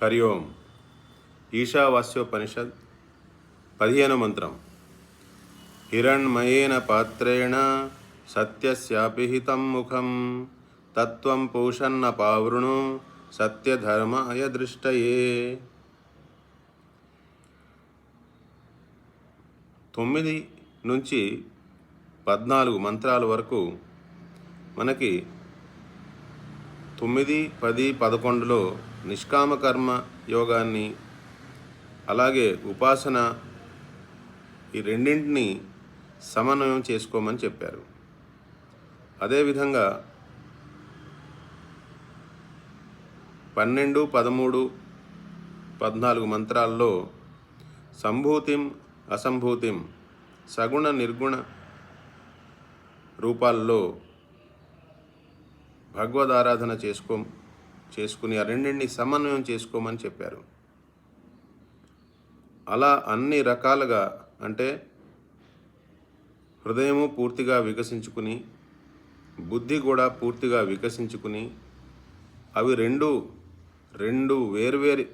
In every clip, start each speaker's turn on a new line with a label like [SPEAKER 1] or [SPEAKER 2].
[SPEAKER 1] హరి ఓం. ఈశావాస్యోపనిషద్ 15వ మంత్రం. హిరణ్మయేన పాత్రేణ సత్యస్యాపిహితం ముఖం తత్వం పూషన్న పావృణు సత్యధర్మాయ దృష్టయే. 9 నుంచి 14 మంత్రాల వరకు మనకి 9, 10, 11లో నిష్కామ కర్మ యోగాన్ని, అలాగే ఉపాసన, ఈ రెండింటిని సమన్వయం చేసుకోమని చెప్పారు. అదేవిధంగా 12, 13, 14 మంత్రాల్లో సంభూతిం అసంభూతిం సగుణ నిర్గుణ రూపాల్లో భగవదారాధన చేసుకుని ఆ రెండింటిని సమన్వయం చేసుకోమని చెప్పారు. అలా అన్ని రకాలుగా, అంటే హృదయము పూర్తిగా వికసించుకుని, బుద్ధి కూడా పూర్తిగా వికసించుకుని, అవి రెండు వేర్వేరు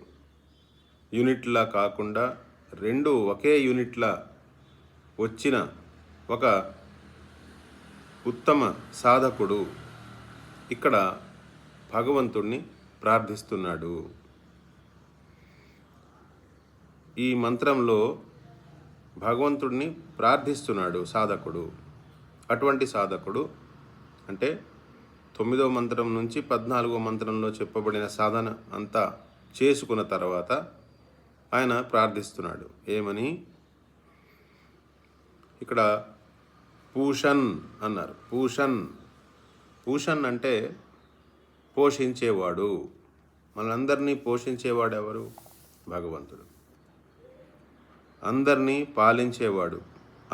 [SPEAKER 1] యూనిట్లా కాకుండా రెండు ఒకే యూనిట్లా వచ్చిన ఒక ఉత్తమ సాధకుడు ఇక్కడ భగవంతుణ్ణి ప్రార్థిస్తున్నాడు. ఈ మంత్రంలో భగవంతుడిని ప్రార్థిస్తున్నాడు సాధకుడు. అటువంటి సాధకుడు అంటే 9వ మంత్రం నుంచి 14వ మంత్రంలో చెప్పబడిన సాధన అంతా చేసుకున్న తర్వాత ఆయన ప్రార్థిస్తున్నాడు. ఏమని? ఇక్కడ పూషన్ అన్నారు. పూషన్ అంటే పోషించేవాడు. మనందరినీ పోషించేవాడు ఎవరు? భగవంతుడు. అందరినీ పాలించేవాడు,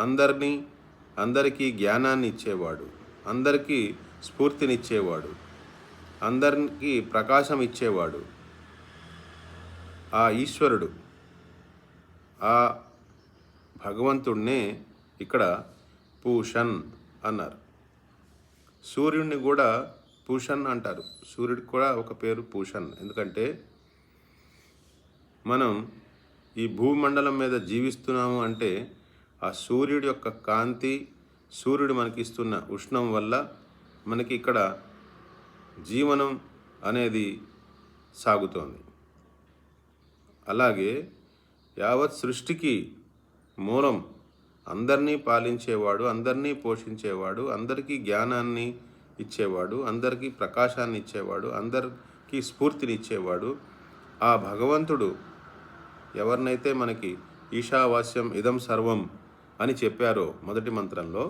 [SPEAKER 1] అందరికీ జ్ఞానాన్ని ఇచ్చేవాడు, అందరికీ స్ఫూర్తినిచ్చేవాడు, అందరికీ ప్రకాశం ఇచ్చేవాడు ఆ ఈశ్వరుడు, ఆ భగవంతుడినే ఇక్కడ పూషన్ అన్నారు. సూర్యుడిని కూడా పూషన్ అంటారు. సూర్యుడికి కూడా ఒక పేరు పూషన్. ఎందుకంటే మనం ఈ భూమండలం మీద జీవిస్తున్నాము అంటే ఆ సూర్యుడి యొక్క కాంతి, సూర్యుడు మనకి ఇస్తున్న ఉష్ణం వల్ల మనకి ఇక్కడ జీవనం అనేది సాగుతోంది. అలాగే యావత్ సృష్టికి మూలం, అందరినీ పాలించేవాడు, అందరినీ పోషించేవాడు, అందరికీ జ్ఞానాన్ని ఇచ్చేవాడు, అందరికీ ప్రకాశాన్ని ఇచ్చేవాడు, అందరికీ స్ఫూర్తిని ఇచ్చేవాడు ఆ భగవంతుడు ఎవరినైతే మనకి ఈశావాస్యం ఇదం సర్వం అని చెప్పారో మొదటి మంత్రంలో,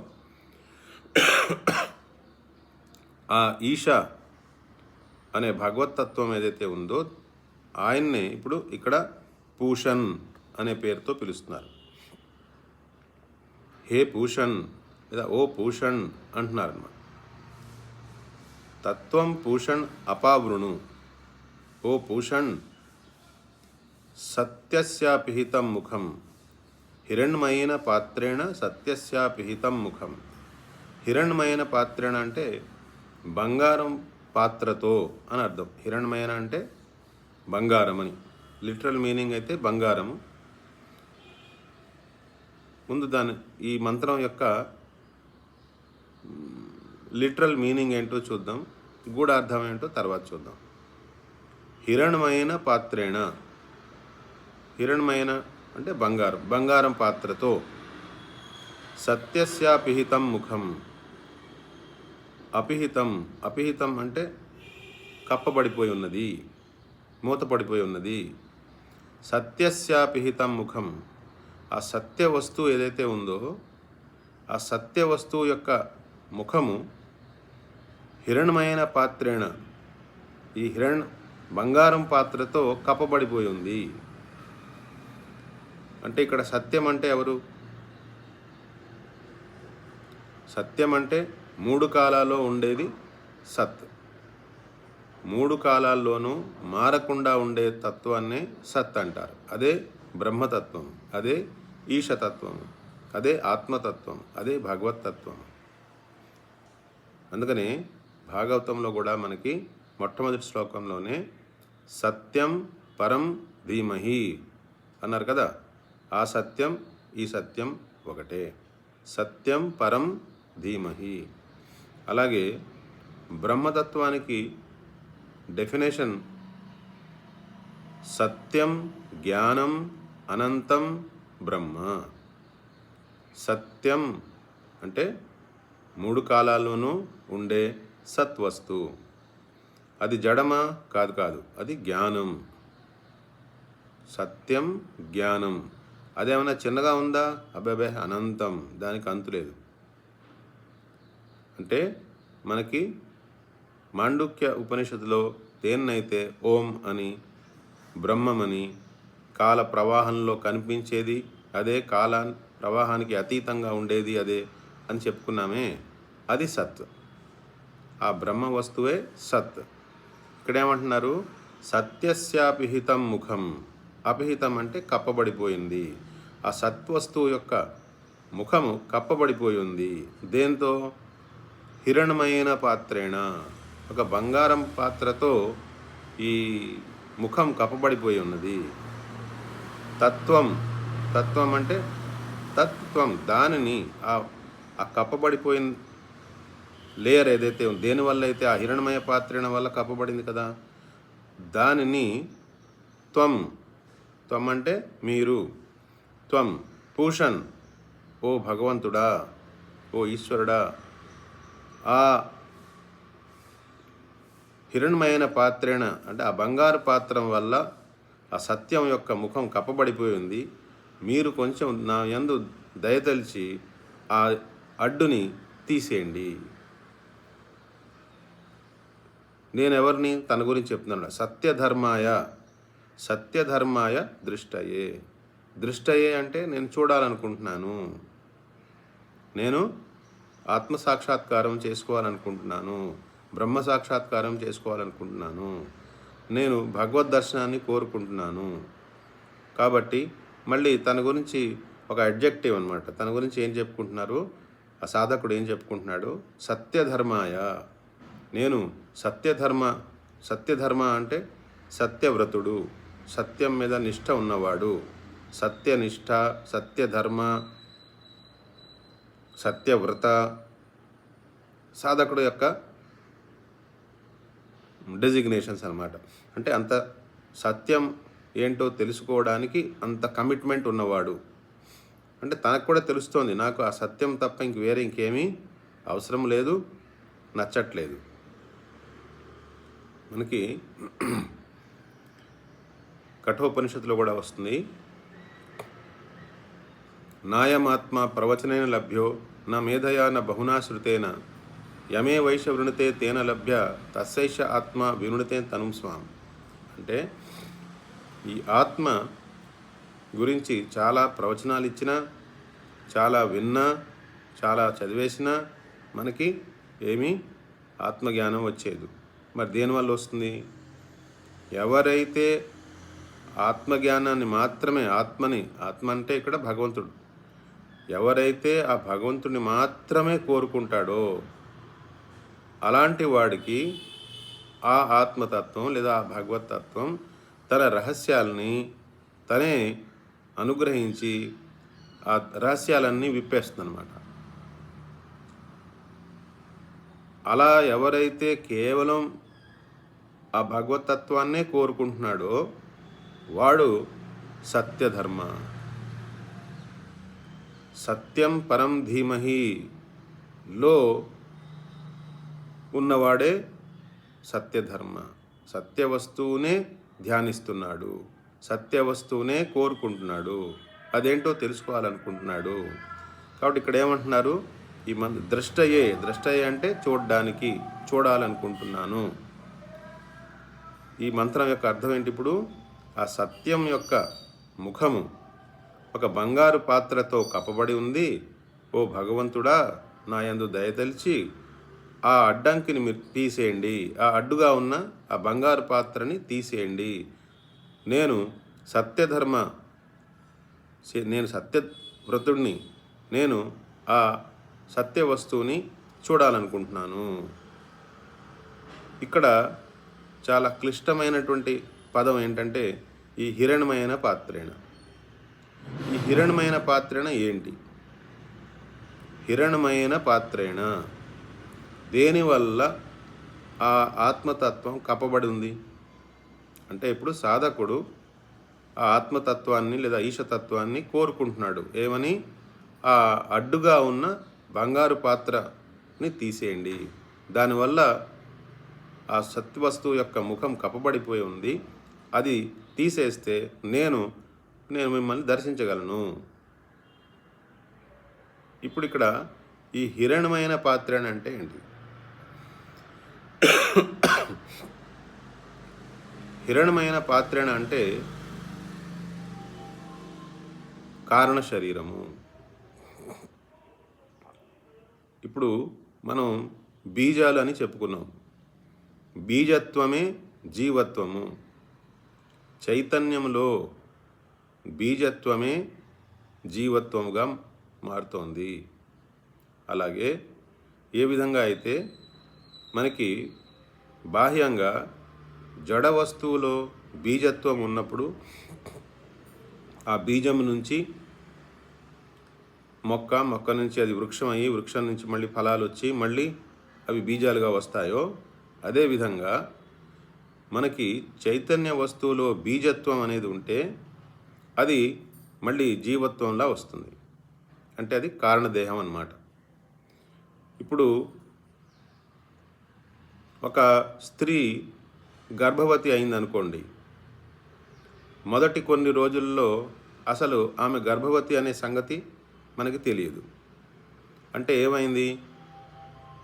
[SPEAKER 1] ఆ ఈశా అనే భగవత్తత్వం ఏదైతే ఉందో ఆయన్నే ఇప్పుడు ఇక్కడ పూషన్ అనే పేరుతో పిలుస్తున్నారు. హే పూషన్ లేదా ఓ పూషన్ అంటున్నారు అన్నమాట. తత్వం పూషణ్ అపావృణు. ఓ పూషణ్, సత్యస్యాపిహితం ముఖం హిరణ్మయేన పాత్రేణ సత్యస్యాపిహితం ముఖం. హిరణ్మయేన పాత్రేణ అంటే బంగారం పాత్రతో అని అర్థం. హిరణ్మయేన అంటే బంగారం అని, లిటరల్ మీనింగ్ అయితే బంగారము. ముందు ఈ మంత్రం యొక్క లిటరల్ మీనింగ్ ఏంటో చూద్దాం, గూఢార్థం ఏంటో తర్వాత చూద్దాం. హిరణ్మయేన పాత్రేణ, హిరణ్మయేన అంటే బంగారం పాత్రతో, సత్యస్యాపిహితం ముఖం, అపిహితం అంటే కప్పబడిపోయి ఉన్నది, మూతపడిపోయి ఉన్నది. సత్యస్యాపిహితం ముఖం, ఆ సత్య వస్తువు ఏదైతే ఉందో ఆ సత్య వస్తువు యొక్క ముఖము హిరణ్మయేన పాత్రేణ, ఈ బంగారం పాత్రతో కప్పబడిపోయి ఉంది. అంటే ఇక్కడ సత్యం అంటే ఎవరు? సత్యం అంటే 3 కాలాల్లో ఉండేది సత్. 3 కాలాల్లోనూ మారకుండా ఉండే తత్వాన్నే సత్ అంటారు. అదే బ్రహ్మతత్వం, అదే ఈశతత్వం, అదే ఆత్మతత్వం, అదే భగవత్తత్వం. అందుకనే భాగవతంలో కూడా మనకి మొట్టమొదటి శ్లోకంలోనే సత్యం పరం ధీమహి అన్నారు కదా. ఆ సత్యం ఈ సత్యం ఒకటే. సత్యం పరం ధీమహి. అలాగే బ్రహ్మతత్వానికి డెఫినేషన్ సత్యం జ్ఞానం అనంతం బ్రహ్మ. సత్యం అంటే 3 కాలాల్లోనూ ఉండే సత్వస్తు. అది జడమా? కాదు, అది జ్ఞానం. సత్యం జ్ఞానం. అదేమన్నా చిన్నగా ఉందా? అబ్బాబే అనంతం, దానికి అంతులేదు. అంటే మనకి మాండుక్య ఉపనిషత్తులో దేన్నైతే ఓం అని, బ్రహ్మమని, కాల ప్రవాహంలో కనిపించేది అదే, కాల ప్రవాహానికి అతీతంగా ఉండేది అదే అని చెప్పుకున్నామే, అది సత్. ఆ బ్రహ్మ వస్తువే సత్. ఇక్కడేమంటున్నారు? సత్యస్యాపిహితం ముఖం. అపిహితం అంటే కప్పబడిపోయింది. ఆ సత్వస్తువు యొక్క ముఖము కప్పబడిపోయి ఉంది. దేంతో? హిరణ్మయేన పాత్రేణ. ఒక బంగారం పాత్రతో ఈ ముఖం కప్పబడిపోయి ఉన్నది. తత్వం అంటే తత్వం, దానిని ఆ కప్పబడిపోయిన లేయర్ ఏదైతే ఉంది, దేనివల్ల అయితే ఆ హిరణ్మయ పాత్రేణ వల్ల కప్పబడింది కదా, దానిని త్వం అంటే మీరు, త్వం పూషన్, ఓ భగవంతుడా, ఓ ఈశ్వరుడా, ఆ హిరణ్మయన పాత్రేణ అంటే ఆ బంగారు పాత్రం వల్ల ఆ సత్యం యొక్క ముఖం కప్పబడిపోయి ఉంది. మీరు కొంచెం నా యందు దయతలిచి ఆ అడ్డుని తీసేయండి. నేనెవరిని? తన గురించి చెప్తున్నాడు. సత్యధర్మాయ దృష్టయే అంటే నేను చూడాలనుకుంటున్నాను, నేను ఆత్మ సాక్షాత్కారం చేసుకోవాలనుకుంటున్నాను, బ్రహ్మ సాక్షాత్కారం చేసుకోవాలనుకుంటున్నాను, నేను భగవద్ దర్శనాన్ని కోరుకుంటున్నాను. కాబట్టి మళ్ళీ తన గురించి ఒక అడ్జెక్టివ్ అనమాట. తన గురించి ఏం చెప్పుకుంటున్నారు? ఆ సాధకుడు ఏం చెప్పుకుంటున్నాడు? సత్యధర్మాయ, నేను సత్యధర్మ అంటే సత్యవ్రతుడు, సత్యం మీద నిష్ఠ ఉన్నవాడు. సత్యనిష్ఠ, సత్యధర్మ, సత్యవ్రత సాధకుడు యొక్క డెసిగ్నేషన్స్ అన్నమాట. అంటే అంత సత్యం ఏంటో తెలుసుకోవడానికి అంత కమిట్మెంట్ ఉన్నవాడు. అంటే తనకు కూడా తెలుస్తోంది, నాకు ఆ సత్యం తప్ప ఇంకేమీ అవసరం లేదు, నచ్చట్లేదు. మనకి కఠోపనిషత్తులో కూడా వస్తుంది, నాయమాత్మ ప్రవచనేన లభ్యో నా మేధయా న బహునా శృతేన యమే వైష వృణితే తేన లభ్య తస్సైష ఆత్మ వివృణితే తనుం స్వాం. అంటే ఈ ఆత్మ గురించి చాలా ప్రవచనాలు ఇచ్చినా, చాలా విన్నా, చాలా చదివేసినా మనకి ఏమీ ఆత్మజ్ఞానం వచ్చేది. మరి దేనివల్ల వస్తుంది? ఎవరైతే ఆత్మజ్ఞానాన్ని మాత్రమే, ఆత్మ అంటే ఇక్కడ భగవంతుడు, ఎవరైతే ఆ భగవంతుడిని మాత్రమే కోరుకుంటాడో అలాంటి వాడికి ఆ ఆత్మతత్వం లేదా ఆ భగవతత్వం తన రహస్యాలని తనే అనుగ్రహించి ఆ రహస్యాలన్నీ విప్పేస్తుంది అన్నమాట. అలా ఎవరైతే కేవలం ఆ భగవతత్వాన్నే కోరుకుంటున్నాడో వాడు సత్యధర్మ. సత్యం పరం ధీమహిలో ఉన్నవాడే సత్యధర్మ. సత్యవస్తువునే ధ్యానిస్తున్నాడు, సత్యవస్తువునే కోరుకుంటున్నాడు, అదేంటో తెలుసుకోవాలనుకుంటున్నాడు. కాబట్టి ఇక్కడ ఏమంటున్నారు? ఈ ద్రష్టయే అంటే చూడాలనుకుంటున్నాను. ఈ మంత్రం యొక్క అర్థం ఏంటి? ఇప్పుడు ఆ సత్యం యొక్క ముఖము ఒక బంగారు పాత్రతో కప్పబడి ఉంది. ఓ భగవంతుడా, నా యందు దయతలిచి ఆ అడ్డంకిని మీరు తీసేయండి, ఆ అడ్డుగా ఉన్న ఆ బంగారు పాత్రని తీసేయండి. నేను సత్యవ్రతుడిని, నేను ఆ సత్య వస్తువుని చూడాలనుకుంటున్నాను. ఇక్కడ చాలా క్లిష్టమైనటువంటి పదం ఏంటంటే ఈ హిరణ్మయన పాత్రేణ. ఈ హిరణ్మయన పాత్రేణ ఏంటి? హిరణ్మయన పాత్రేణ దేనివల్ల ఆ ఆత్మతత్వం కప్పబడి ఉంది అంటే, ఇప్పుడు సాధకుడు ఆ ఆత్మతత్వాన్ని లేదా ఈశతత్వాన్ని కోరుకుంటున్నాడు. ఏమని? ఆ అడ్డుగా ఉన్న బంగారు పాత్రని తీసేయండి, దానివల్ల ఆ సత్వస్తువు యొక్క ముఖం కప్పబడిపోయి ఉంది, అది తీసేస్తే నేను మిమ్మల్ని దర్శించగలను. ఇప్పుడు ఇక్కడ ఈ హిరణ్మయన పాత్ర అంటే ఏంటి? హిరణ్మయన పాత్ర అంటే కారణ శరీరము. ఇప్పుడు మనం బీజాలు అని చెప్పుకున్నాం. బీజత్వమే జీవత్వము. చైతన్యంలో బీజత్వమే జీవత్వముగా మారుతోంది. అలాగే ఏ విధంగా అయితే మనకి బాహ్యంగా జడ వస్తువులో బీజత్వం ఉన్నప్పుడు ఆ బీజం నుంచి మొక్క నుంచి అది వృక్షం అయ్యి, వృక్షం నుంచి మళ్ళీ ఫలాలు వచ్చి మళ్ళీ అవి బీజాలుగా వస్తాయో, అదేవిధంగా మనకి చైతన్య వస్తువులో బీజత్వం అనేది ఉంటే అది మళ్ళీ జీవత్వంలా వస్తుంది. అంటే అది కారణదేహం అన్నమాట. ఇప్పుడు ఒక స్త్రీ గర్భవతి అయిందనుకోండి, మొదటి కొన్ని రోజుల్లో అసలు ఆమె గర్భవతి అనే సంగతి మనకి తెలియదు. అంటే ఏమైంది?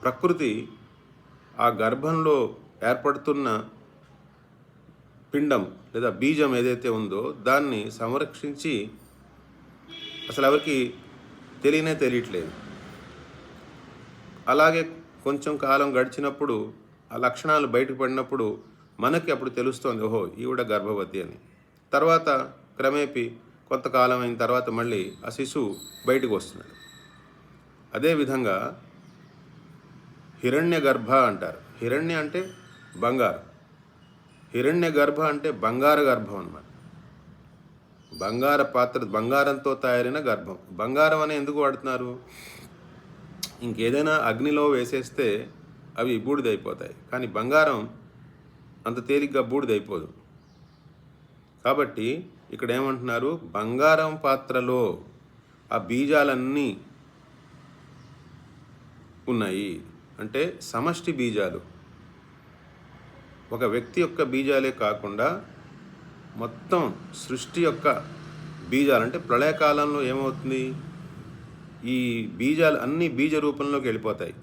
[SPEAKER 1] ప్రకృతి ఆ గర్భంలో ఏర్పడుతున్న పిండం లేదా బీజం ఏదైతే ఉందో దాన్ని సంరక్షించి అసలు ఎవరికి తెలియట్లేదు. అలాగే కొంచెం కాలం గడిచినప్పుడు ఆ లక్షణాలు బయటపడినప్పుడు మనకి అప్పుడు తెలుస్తోంది, ఓహో ఈవిడ గర్భవతి అని. తర్వాత క్రమేపీ కొంతకాలం అయిన తర్వాత మళ్ళీ ఆ శిశువు బయటకు వస్తున్నాడు. అదేవిధంగా హిరణ్య గర్భ అంటారు. హిరణ్య అంటే బంగారు, హిరణ్య గర్భ అంటే బంగారు గర్భం అన్నమాట. బంగార పాత్ర, బంగారంతో తయారైన గర్భం. బంగారం అని ఎందుకు వాడుతున్నారు? ఇంకేదైనా అగ్నిలో వేసేస్తే అవి బూడిదైపోతాయి, కానీ బంగారం అంత తేలిగ్గా బూడిదైపోదు. కాబట్టి ఇక్కడ ఏమంటున్నారు? బంగారం పాత్రలో ఆ బీజాలన్నీ ఉన్నాయి. అంటే సమష్టి బీజాలు, ఒక వ్యక్తి యొక్క బీజాలే కాకుండా మొత్తం సృష్టి యొక్క బీజాలు. అంటే ప్రళయకాలంలో ఏమవుతుంది? ఈ బీజాలు అన్నీ బీజ రూపంలోకి వెళ్ళిపోతాయి.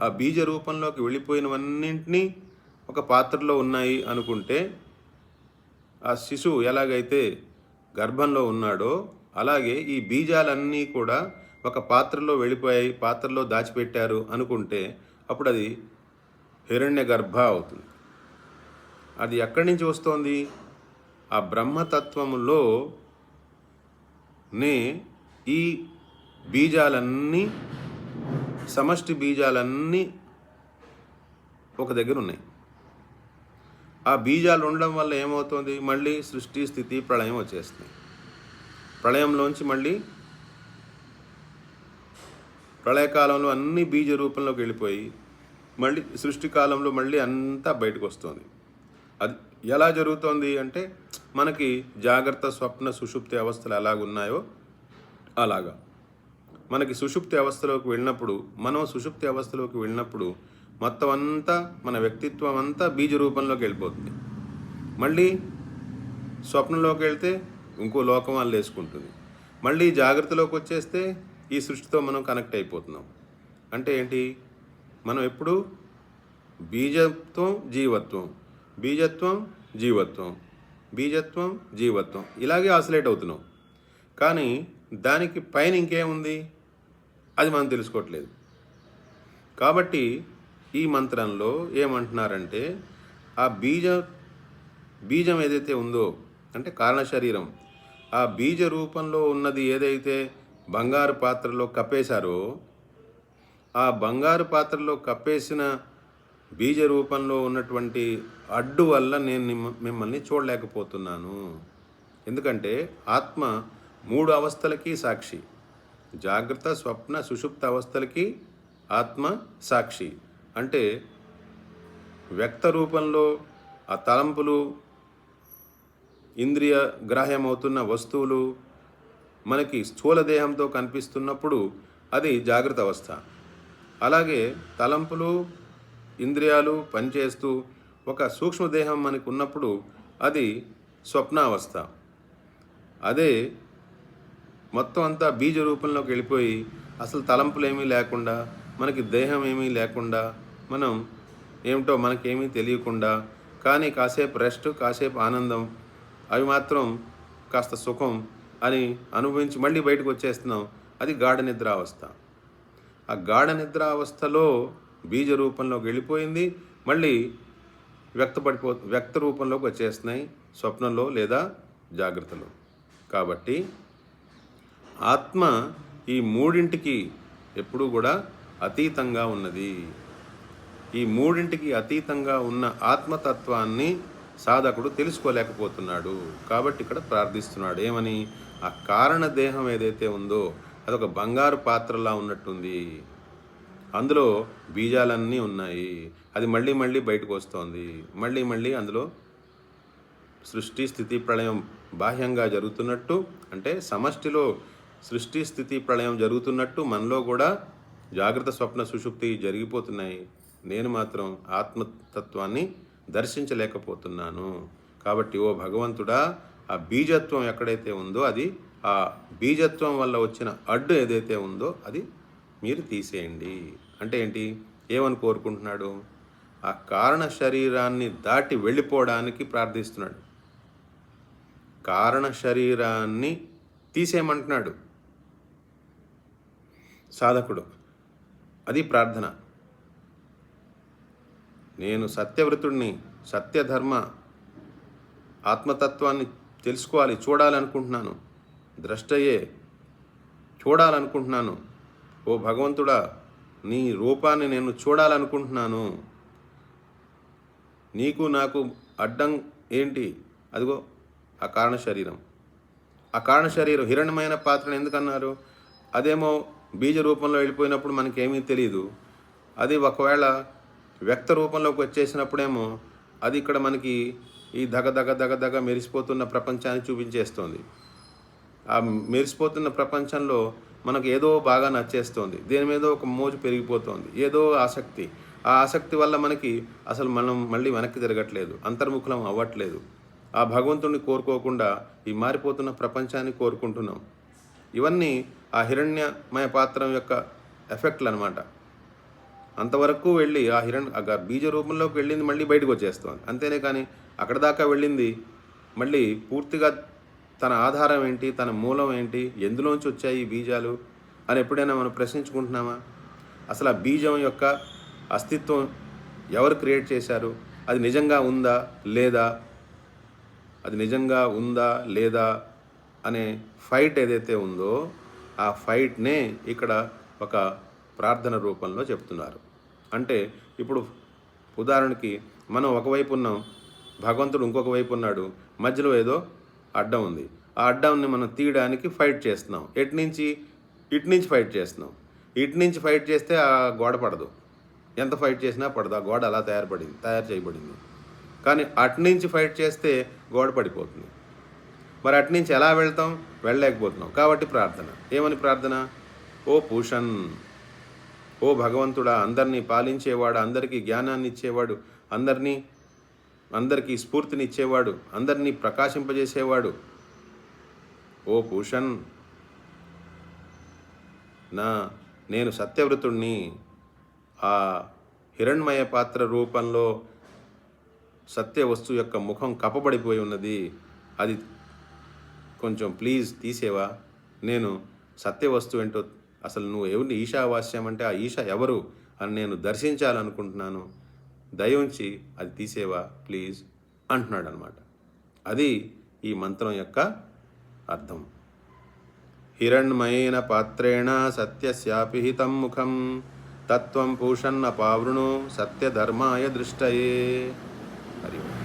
[SPEAKER 1] ఆ బీజ రూపంలోకి వెళ్ళిపోయినవన్నింటినీ ఒక పాత్రలో ఉన్నాయి అనుకుంటే, ఆ శిశువు ఎలాగైతే గర్భంలో ఉన్నాడో అలాగే ఈ బీజాలన్నీ కూడా ఒక పాత్రలో వెళ్ళిపోయాయి, పాత్రలో దాచిపెట్టారు అనుకుంటే అప్పుడు అది హిరణ్య గర్భ అవుతుంది. అది ఎక్కడి నుంచి వస్తోంది? ఆ బ్రహ్మతత్వములోనే ఈ బీజాలన్నీ, సమష్టి బీజాలన్నీ ఒక దగ్గర ఉన్నాయి. ఆ బీజాలు ఉండడం వల్ల ఏమవుతుంది? మళ్ళీ సృష్టి, స్థితి, ప్రళయం వచ్చేస్తుంది. ప్రళయంలోంచి మళ్ళీ ప్రళయకాలంలో అన్ని బీజ రూపంలోకి వెళ్ళిపోయి మళ్ళీ సృష్టి కాలంలో మళ్ళీ అంతా బయటకు వస్తుంది. అది ఎలా జరుగుతోంది అంటే, మనకి జాగ్రత్త, స్వప్న, సుషుప్తి అవస్థలు ఎలాగున్నాయో అలాగా మనకి సుషుప్తి అవస్థలోకి వెళ్ళినప్పుడు, మనం సుషుప్తి అవస్థలోకి వెళ్ళినప్పుడు మొత్తం అంతా మన వ్యక్తిత్వం అంతా బీజ రూపంలోకి వెళ్ళిపోతుంది. మళ్ళీ స్వప్నంలోకి వెళ్తే ఇంకో లోకం వాళ్ళు వేసుకుంటుంది. మళ్ళీ జాగ్రత్తలోకి వచ్చేస్తే ఈ సృష్టితో మనం కనెక్ట్ అయిపోతున్నాం. అంటే ఏంటి? మనం ఎప్పుడు బీజత్వం జీవత్వం, బీజత్వం జీవత్వం, బీజత్వం జీవత్వం ఇలాగే ఆసిలేట్ అవుతున్నాం. కానీ దానికి పైన ఇంకేముంది అది మనం తెలుసుకోవట్లేదు. కాబట్టి ఈ మంత్రంలో ఏమంటున్నారంటే, ఆ బీజం ఏదైతే ఉందో అంటే కారణ శరీరం, ఆ బీజ రూపంలో ఉన్నది ఏదైతే బంగారు పాత్రలో కప్పేశారో, ఆ బంగారు పాత్రలో కప్పేసిన బీజ రూపంలో ఉన్నటువంటి అడ్డు వల్ల నేను మిమ్మల్ని చూడలేకపోతున్నాను. ఎందుకంటే ఆత్మ 3 అవస్థలకి సాక్షి. జాగ్రత్త, స్వప్న, సుషుప్త అవస్థలకి ఆత్మ సాక్షి. అంటే వ్యక్త రూపంలో ఆ తలంపులు, ఇంద్రియ గ్రాహ్యమవుతున్న వస్తువులు మనకి స్థూల దేహంతో కనిపిస్తున్నప్పుడు అది జాగ్రత్త అవస్థ. అలాగే తలంపులు, ఇంద్రియాలు పనిచేస్తూ ఒక సూక్ష్మదేహం మనకు ఉన్నప్పుడు అది స్వప్నావస్థ. అదే మొత్తం అంతా బీజ రూపంలోకి వెళ్ళిపోయి అసలు తలంపులు ఏమీ లేకుండా, మనకి దేహం ఏమీ లేకుండా, మనం ఏమిటో మనకేమీ తెలియకుండా, కానీ కాసేపు రెస్ట్, కాసేపు ఆనందం, అవి మాత్రం కాస్త సుఖం అని అనుభవించి మళ్ళీ బయటకు వచ్చేస్తున్నాం. అది గాఢ నిద్రావస్థ. ఆ గాఢ నిద్రావస్థలో బీజ రూపంలోకి వెళ్ళిపోయింది, మళ్ళీ వ్యక్త రూపంలోకి వచ్చేస్తున్నాయి స్వప్నంలో లేదా జాగ్రత్తలో. కాబట్టి ఆత్మ ఈ మూడింటికి ఎప్పుడూ కూడా అతీతంగా ఉన్నది. ఈ మూడింటికి అతీతంగా ఉన్న ఆత్మతత్వాన్ని సాధకుడు తెలుసుకోలేకపోతున్నాడు. కాబట్టి ఇక్కడ ప్రార్థిస్తున్నాడు ఏమని? ఆ కారణ దేహం ఏదైతే ఉందో అదొక బంగారు పాత్రలా ఉన్నట్టుంది. అందులో బీజాలన్నీ ఉన్నాయి. అది మళ్ళీ మళ్ళీ బయటకు వస్తోంది. మళ్ళీ మళ్ళీ అందులో సృష్టి, స్థితి, ప్రళయం బాహ్యంగా జరుగుతున్నట్టు, అంటే సమష్టిలో సృష్టి, స్థితి, ప్రళయం జరుగుతున్నట్టు మనలో కూడా జాగ్రత్త, స్వప్న, సుషుప్తి జరిగిపోతున్నాయి. నేను మాత్రం ఆత్మతత్వాన్ని దర్శించలేకపోతున్నాను. కాబట్టి ఓ భగవంతుడా, ఆ బీజత్వం ఎక్కడైతే ఉందో అది, ఆ బీజత్వం వల్ల వచ్చిన అడ్డు ఏదైతే ఉందో అది మీరు తీసేయండి. అంటే ఏంటి? ఏమని కోరుకుంటున్నాడు? ఆ కారణ శరీరాన్ని దాటి వెళ్ళిపోవడానికి ప్రార్థిస్తున్నాడు. కారణ శరీరాన్ని తీసేయమంటున్నాడు సాధకుడు. అది ప్రార్థన. నేను సత్యవ్రతుడిని, సత్యధర్మ ఆత్మతత్వాన్ని తెలుసుకోవాలి, చూడాలనుకుంటున్నాను. ద్రష్టయే చూడాలనుకుంటున్నాను. ఓ భగవంతుడా, నీ రూపాన్ని నేను చూడాలనుకుంటున్నాను. నీకు నాకు అడ్డం ఏంటి? అదిగో ఆ కారణ శరీరం. ఆ కారణ శరీరం హిరణ్యమైన పాత్రను ఎందుకన్నారు? అదేమో బీజ రూపంలో వెళ్ళిపోయినప్పుడు మనకేమీ తెలియదు. అది ఒకవేళ వ్యక్త రూపంలోకి వచ్చేసినప్పుడేమో అది ఇక్కడ మనకి ఈ దగ దగ దగ దగ మెరిసిపోతున్న ప్రపంచాన్ని చూపించేస్తోంది. ఆ మెరిసిపోతున్న ప్రపంచంలో మనకు ఏదో బాగా నచ్చేస్తోంది, దేని మీద ఒక మోజు పెరిగిపోతోంది, ఏదో ఆసక్తి. ఆ ఆసక్తి వల్ల మనకి అసలు మనం మళ్ళీ వెనక్కి తిరగట్లేదు, అంతర్ముఖలం అవ్వట్లేదు. ఆ భగవంతుడిని కోరుకోకుండా ఈ మారిపోతున్న ప్రపంచాన్ని కోరుకుంటున్నాం. ఇవన్నీ ఆ హిరణ్యమయ పాత్రం యొక్క ఎఫెక్ట్లు అనమాట. అంతవరకు వెళ్ళి ఆ బీజ రూపంలోకి వెళ్ళింది మళ్ళీ బయటకు వచ్చేస్తుంది. అంతేనే కానీ అక్కడ దాకా వెళ్ళింది మళ్ళీ పూర్తిగా తన ఆధారం ఏంటి, తన మూలం ఏంటి, ఎందులోంచి వచ్చాయి ఈ బీజాలు అని ఎప్పుడైనా మనం ప్రశ్నించుకుంటున్నామా? అసలు ఆ బీజం యొక్క అస్తిత్వం ఎవరు క్రియేట్ చేశారు? అది నిజంగా ఉందా లేదా? అది నిజంగా ఉందా లేదా అనే ఫైట్ ఏదైతే ఉందో ఆ ఫైట్నే ఇక్కడ ఒక ప్రార్థన రూపంలో చెప్తున్నారు. అంటే ఇప్పుడు ఉదాహరణకి మనం ఒకవైపు ఉన్నాం, భగవంతుడు ఇంకొక వైపు ఉన్నాడు, మధ్యలో ఏదో అడ్డం ఉంది. ఆ అడ్డంని మనం తీయడానికి ఫైట్ చేస్తున్నాం. ఇటు నుంచి ఫైట్ చేస్తున్నాం. ఇటు నుంచి ఫైట్ చేస్తే ఆ గోడ పడదు. ఎంత ఫైట్ చేసినా పడదు. ఆ గోడ అలా తయారు చేయబడింది. కానీ అటు నుంచి ఫైట్ చేస్తే గోడ పడిపోతుంది. మరి అటు నుంచి ఎలా వెళ్తాం? వెళ్ళలేకపోతున్నాం. కాబట్టి ప్రార్థన. ఏమని ప్రార్థన? ఓ పూషన్, ఓ భగవంతుడా, అందరినీ పాలించేవాడు, అందరికీ జ్ఞానాన్ని ఇచ్చేవాడు, అందరికీ స్ఫూర్తిని ఇచ్చేవాడు, అందరినీ ప్రకాశింపజేసేవాడు, ఓ పూషన్, నేను సత్యవ్రతుణ్ణి. ఆ హిరణ్మయ పాత్ర రూపంలో సత్య వస్తువు యొక్క ముఖం కప్పబడిపోయి ఉన్నది. అది కొంచెం ప్లీజ్ తీసేవా? నేను సత్య వస్తువు ఏంటో, అసలు నువ్వు ఎవరిని, ఈశావాస్యం అంటే ఆ ఈశ ఎవరు అని నేను దర్శించాలనుకుంటున్నాను. దయవుంచి అది తీసేవా ప్లీజ్ అంటున్నాడు అనమాట. అది ఈ మంత్రం యొక్క అర్థం. హిరణ్మయేన పాత్రేణ సత్యస్యాపి హితం ముఖం తత్వం పూషన్న పావృణు సత్యధర్మాయ దృష్టయే. హరి ఓం.